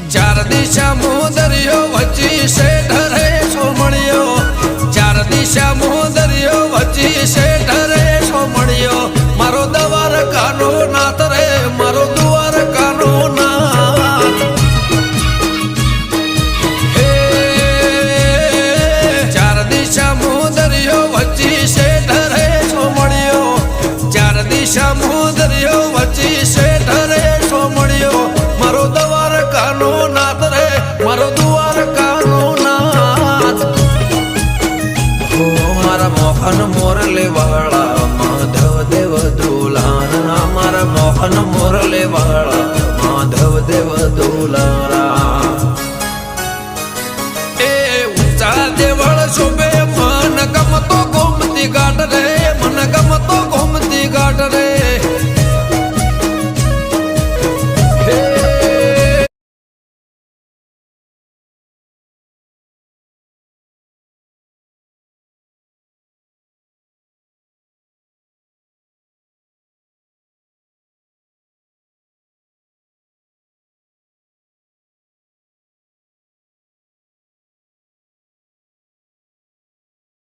ચાર દિશા મોદરિયો વચ્ચી શેઠ રે સોમણિયો ચાર દિશા મોદરિયો વચ્ચી શેઠ રે સોમણિયો મારો દ્વારકાનો નાથ રે મારો દ્વારકાનો નાથ હે ચાર દિશા મોદરિયો વચ્ચી શેઠ રે સોમણિયો ચાર દિશા મોદરિયો વચ્ચી શેઠ રે સોમણિયો મારો દ્વારકાનો નાથ રે મારો દ્વારકાનો નાથ ઓ મારા મોહન મોરલે વાળા માધવ દેવ દુલારા મારા મોહન મોરલે વાળા માધવ દેવ દુલારા